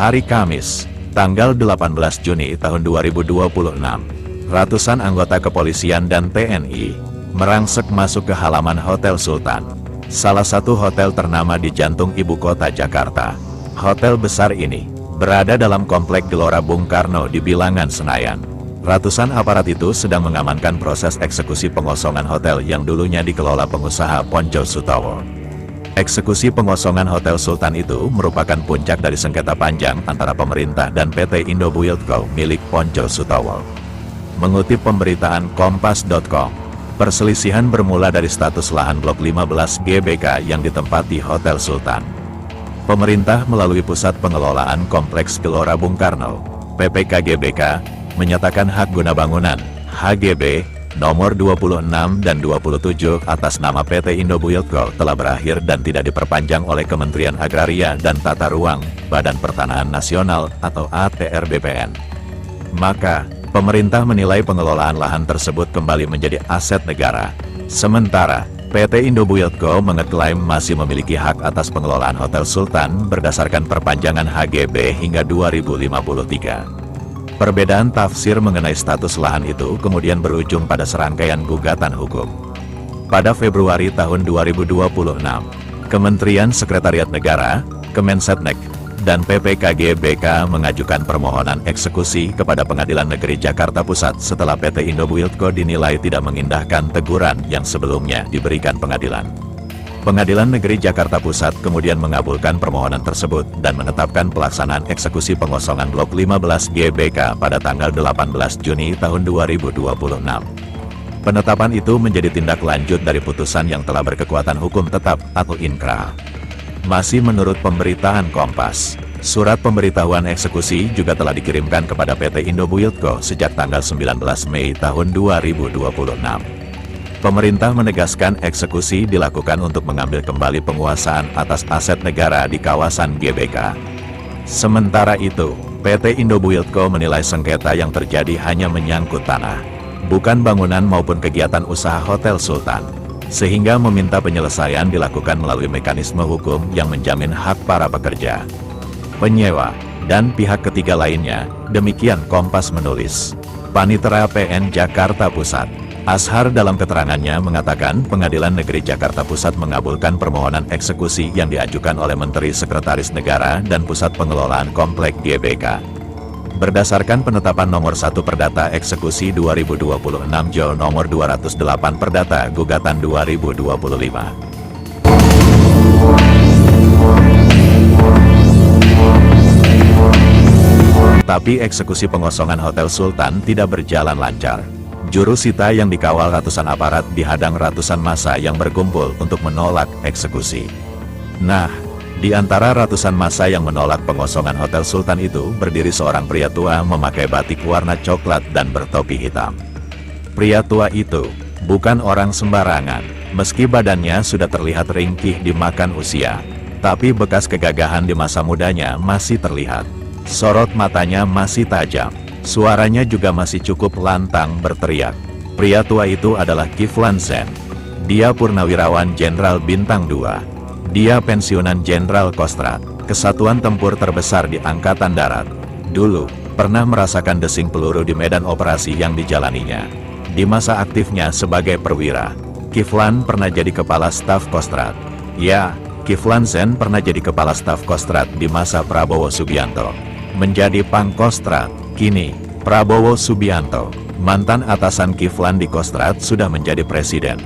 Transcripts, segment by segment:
Hari Kamis, tanggal 18 Juni tahun 2026, ratusan anggota kepolisian dan TNI merangsek masuk ke halaman Hotel Sultan, salah satu hotel ternama di jantung ibu kota Jakarta. Hotel besar ini berada dalam komplek Gelora Bung Karno di Bilangan, Senayan. Ratusan aparat itu sedang mengamankan proses eksekusi pengosongan hotel yang dulunya dikelola pengusaha Poncjo Sutowo. Eksekusi pengosongan Hotel Sultan itu merupakan puncak dari sengketa panjang antara pemerintah dan PT Indobuildco milik Poncjo Sutowo. Mengutip pemberitaan Kompas.com, perselisihan bermula dari status lahan Blok 15 GBK yang ditempati Hotel Sultan. Pemerintah melalui Pusat Pengelolaan Kompleks Gelora Bung Karno, PPK GBK, menyatakan hak guna bangunan, HGB, nomor 26 dan 27 atas nama PT Indobuildco telah berakhir dan tidak diperpanjang oleh Kementerian Agraria dan Tata Ruang, Badan Pertanahan Nasional atau ATR BPN. Maka, pemerintah menilai pengelolaan lahan tersebut kembali menjadi aset negara. Sementara, PT Indobuildco mengeklaim masih memiliki hak atas pengelolaan Hotel Sultan berdasarkan perpanjangan HGB hingga 2053. Perbedaan tafsir mengenai status lahan itu kemudian berujung pada serangkaian gugatan hukum. Pada Februari tahun 2026, Kementerian Sekretariat Negara, Kemensetnek, dan PPKGBK mengajukan permohonan eksekusi kepada Pengadilan Negeri Jakarta Pusat setelah PT Indobuildco dinilai tidak mengindahkan teguran yang sebelumnya diberikan pengadilan. Pengadilan Negeri Jakarta Pusat kemudian mengabulkan permohonan tersebut dan menetapkan pelaksanaan eksekusi pengosongan Blok 15 GBK pada tanggal 18 Juni tahun 2026. Penetapan itu menjadi tindak lanjut dari putusan yang telah berkekuatan hukum tetap atau inkrah. Masih menurut pemberitaan Kompas, surat pemberitahuan eksekusi juga telah dikirimkan kepada PT Indobuildco sejak tanggal 19 Mei tahun 2026. Pemerintah menegaskan eksekusi dilakukan untuk mengambil kembali penguasaan atas aset negara di kawasan GBK. Sementara itu, PT Indobuildco menilai sengketa yang terjadi hanya menyangkut tanah, bukan bangunan maupun kegiatan usaha Hotel Sultan, sehingga meminta penyelesaian dilakukan melalui mekanisme hukum yang menjamin hak para pekerja, penyewa, dan pihak ketiga lainnya. Demikian Kompas menulis. Panitera PN Jakarta Pusat, Ashar dalam keterangannya mengatakan Pengadilan Negeri Jakarta Pusat mengabulkan permohonan eksekusi yang diajukan oleh Menteri Sekretaris Negara dan Pusat Pengelolaan Komplek GBK. Berdasarkan penetapan nomor 1 Perdata Eksekusi 2026 Jo nomor 208 Perdata Gugatan 2025. Tapi eksekusi pengosongan Hotel Sultan tidak berjalan lancar. Juru sita yang dikawal ratusan aparat dihadang ratusan massa yang berkumpul untuk menolak eksekusi. Nah, di antara ratusan massa yang menolak pengosongan Hotel Sultan itu berdiri seorang pria tua memakai batik warna coklat dan bertopi hitam. Pria tua itu bukan orang sembarangan, meski badannya sudah terlihat ringkih dimakan usia, tapi bekas kegagahan di masa mudanya masih terlihat. Sorot matanya masih tajam. Suaranya juga masih cukup lantang berteriak. Pria tua itu adalah Kiflan Zen. Dia purnawirawan Jenderal Bintang 2. Dia pensiunan Jenderal Kostrad, kesatuan tempur terbesar di Angkatan Darat. Dulu, pernah merasakan desing peluru di medan operasi yang dijalaninya. Di masa aktifnya sebagai perwira, Kiflan pernah jadi kepala staf Kostrad. Ya, Kiflan Zen pernah jadi kepala staf Kostrad di masa Prabowo Subianto. Menjadi Pangkostrad. Kini, Prabowo Subianto, mantan atasan Kiflan di Kostrad, sudah menjadi presiden.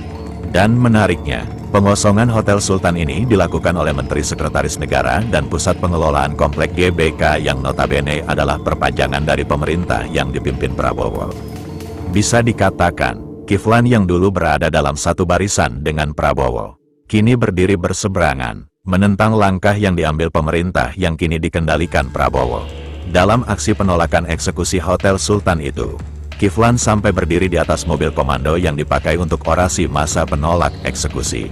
Dan menariknya, pengosongan Hotel Sultan ini dilakukan oleh Menteri Sekretaris Negara dan Pusat Pengelolaan Komplek GBK yang notabene adalah perpanjangan dari pemerintah yang dipimpin Prabowo. Bisa dikatakan, Kiflan yang dulu berada dalam satu barisan dengan Prabowo, kini berdiri berseberangan, menentang langkah yang diambil pemerintah yang kini dikendalikan Prabowo. Dalam aksi penolakan eksekusi Hotel Sultan itu, Kiflan sampai berdiri di atas mobil komando yang dipakai untuk orasi masa penolak eksekusi.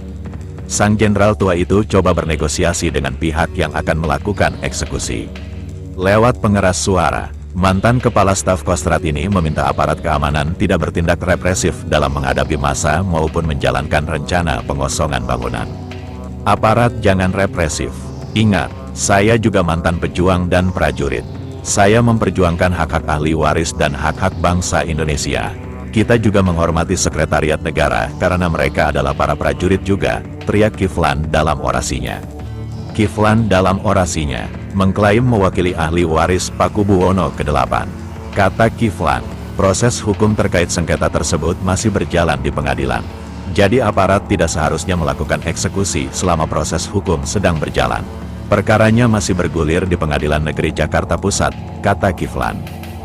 Sang jenderal tua itu coba bernegosiasi dengan pihak yang akan melakukan eksekusi. Lewat pengeras suara, mantan kepala staf Kostrad ini meminta aparat keamanan tidak bertindak represif dalam menghadapi massa maupun menjalankan rencana pengosongan bangunan. Aparat jangan represif. Ingat, Saya juga mantan pejuang dan prajurit. Saya memperjuangkan hak-hak ahli waris dan hak-hak bangsa Indonesia. Kita juga menghormati Sekretariat Negara karena mereka adalah para prajurit juga, teriak Kiflan dalam orasinya. Kiflan dalam orasinya mengklaim mewakili ahli waris Pakubuwono ke-8. Kata Kiflan, proses hukum terkait sengketa tersebut masih berjalan di pengadilan. Jadi aparat tidak seharusnya melakukan eksekusi selama proses hukum sedang berjalan. Perkaranya masih bergulir di Pengadilan Negeri Jakarta Pusat, kata Kiflan.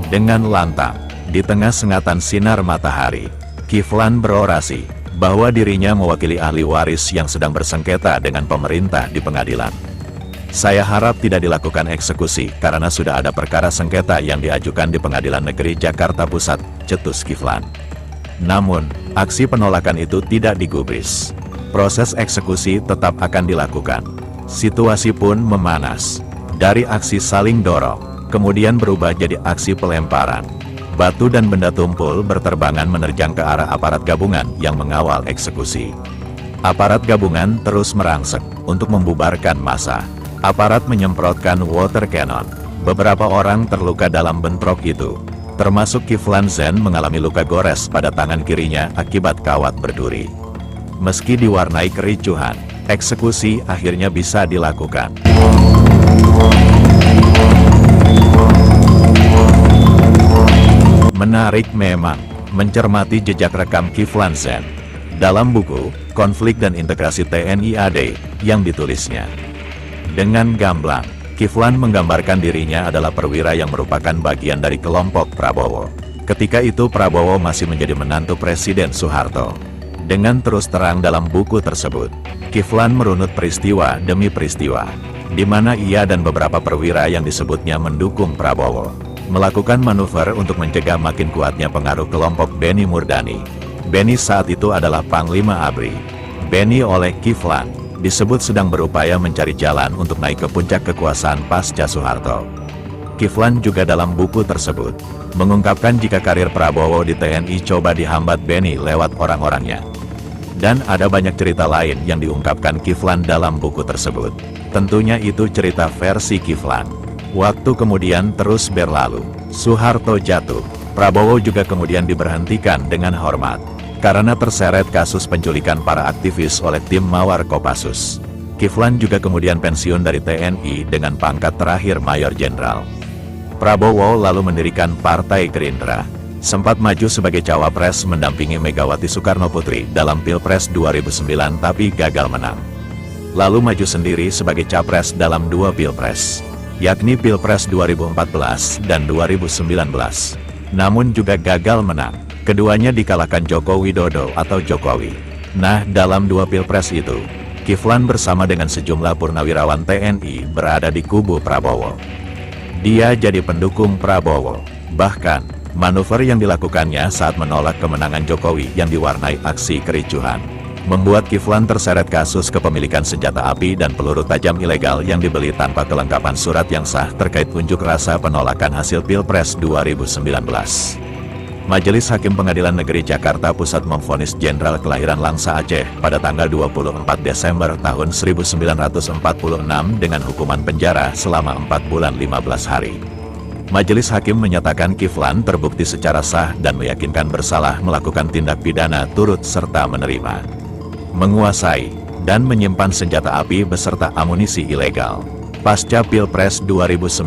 Dengan lantang, di tengah sengatan sinar matahari, Kiflan berorasi bahwa dirinya mewakili ahli waris yang sedang bersengketa dengan pemerintah di pengadilan. Saya harap tidak dilakukan eksekusi karena sudah ada perkara sengketa yang diajukan di Pengadilan Negeri Jakarta Pusat, cetus Kiflan. Namun, aksi penolakan itu tidak digubris. Proses eksekusi tetap akan dilakukan. Situasi pun memanas. Dari aksi saling dorong, kemudian berubah jadi aksi pelemparan. Batu dan benda tumpul berterbangan menerjang ke arah aparat gabungan yang mengawal eksekusi. Aparat gabungan terus merangsek untuk membubarkan massa. Aparat menyemprotkan water cannon. Beberapa orang terluka dalam bentrok itu. Termasuk Kiflan Zen mengalami luka gores pada tangan kirinya akibat kawat berduri. Meski diwarnai kericuhan, eksekusi akhirnya bisa dilakukan. Menarik memang, mencermati jejak rekam Kiflan Zen dalam buku Konflik dan Integrasi TNI AD yang ditulisnya. Dengan gamblang, Kiflan menggambarkan dirinya adalah perwira yang merupakan bagian dari kelompok Prabowo. Ketika itu Prabowo masih menjadi menantu Presiden Soeharto. Dengan terus terang dalam buku tersebut, Kiflan merunut peristiwa demi peristiwa, di mana ia dan beberapa perwira yang disebutnya mendukung Prabowo, melakukan manuver untuk mencegah makin kuatnya pengaruh kelompok Beni Murdani. Beni saat itu adalah Panglima ABRI. Beni oleh Kiflan disebut sedang berupaya mencari jalan untuk naik ke puncak kekuasaan pasca Soeharto. Kiflan juga dalam buku tersebut mengungkapkan jika karir Prabowo di TNI coba dihambat Beni lewat orang-orangnya. Dan ada banyak cerita lain yang diungkapkan Kiflan dalam buku tersebut. Tentunya itu cerita versi Kiflan. Waktu kemudian terus berlalu. Soeharto jatuh. Prabowo juga kemudian diberhentikan dengan hormat karena terseret kasus penculikan para aktivis oleh tim Mawar Kopassus. Kiflan juga kemudian pensiun dari TNI dengan pangkat terakhir Mayor Jenderal. Prabowo lalu mendirikan Partai Gerindra, sempat maju sebagai cawapres mendampingi Megawati Soekarnoputri dalam Pilpres 2009 tapi gagal menang. Lalu maju sendiri sebagai capres dalam 2 Pilpres, yakni Pilpres 2014 dan 2019. Namun juga gagal menang. Keduanya dikalahkan Joko Widodo atau Jokowi. Nah, dalam 2 Pilpres itu, Kiflan bersama dengan sejumlah purnawirawan TNI berada di kubu Prabowo. Dia jadi pendukung Prabowo. Bahkan, manuver yang dilakukannya saat menolak kemenangan Jokowi yang diwarnai aksi kericuhan, membuat Kiflan terseret kasus kepemilikan senjata api dan peluru tajam ilegal yang dibeli tanpa kelengkapan surat yang sah terkait unjuk rasa penolakan hasil Pilpres 2019. Majelis Hakim Pengadilan Negeri Jakarta Pusat memvonis Jenderal kelahiran Langsa Aceh pada tanggal 24 Desember tahun 1946 dengan hukuman penjara selama 4 bulan 15 hari. Majelis Hakim menyatakan Kiflan terbukti secara sah dan meyakinkan bersalah melakukan tindak pidana turut serta menerima, menguasai, dan menyimpan senjata api beserta amunisi ilegal. Pasca Pilpres 2019,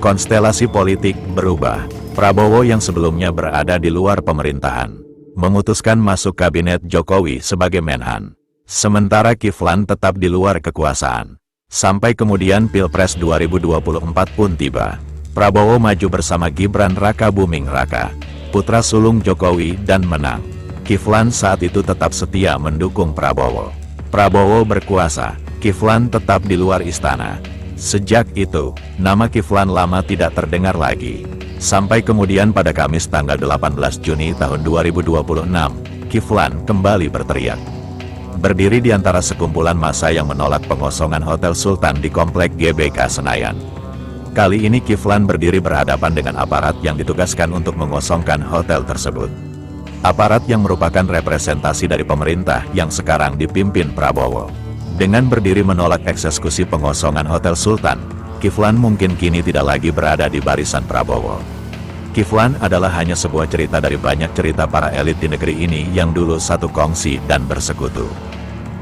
konstelasi politik berubah. Prabowo yang sebelumnya berada di luar pemerintahan, memutuskan masuk kabinet Jokowi sebagai Menhan. Sementara Kiflan tetap di luar kekuasaan. Sampai kemudian Pilpres 2024 pun tiba. Prabowo maju bersama Gibran Rakabuming Raka, putra sulung Jokowi, dan menang. Kiflan saat itu tetap setia mendukung Prabowo. Prabowo berkuasa, Kiflan tetap di luar istana. Sejak itu, nama Kiflan lama tidak terdengar lagi. Sampai kemudian pada Kamis tanggal 18 Juni tahun 2026, Kiflan kembali berteriak. Berdiri di antara sekumpulan massa yang menolak pengosongan Hotel Sultan di Komplek GBK Senayan. Kali ini Kiflan berdiri berhadapan dengan aparat yang ditugaskan untuk mengosongkan hotel tersebut. Aparat yang merupakan representasi dari pemerintah yang sekarang dipimpin Prabowo. Dengan berdiri menolak eksekusi pengosongan Hotel Sultan, Kiflan mungkin kini tidak lagi berada di barisan Prabowo. Kiflan adalah hanya sebuah cerita dari banyak cerita para elit di negeri ini yang dulu satu kongsi dan bersekutu.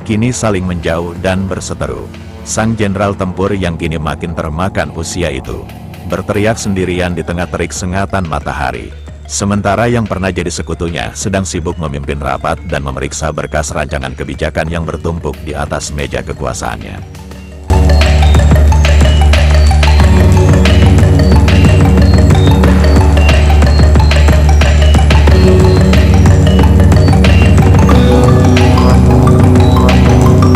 Kini saling menjauh dan berseteru. Sang jenderal tempur yang kini makin termakan usia itu berteriak sendirian di tengah terik sengatan matahari. Sementara yang pernah jadi sekutunya sedang sibuk memimpin rapat dan memeriksa berkas rancangan kebijakan yang bertumpuk di atas meja kekuasaannya.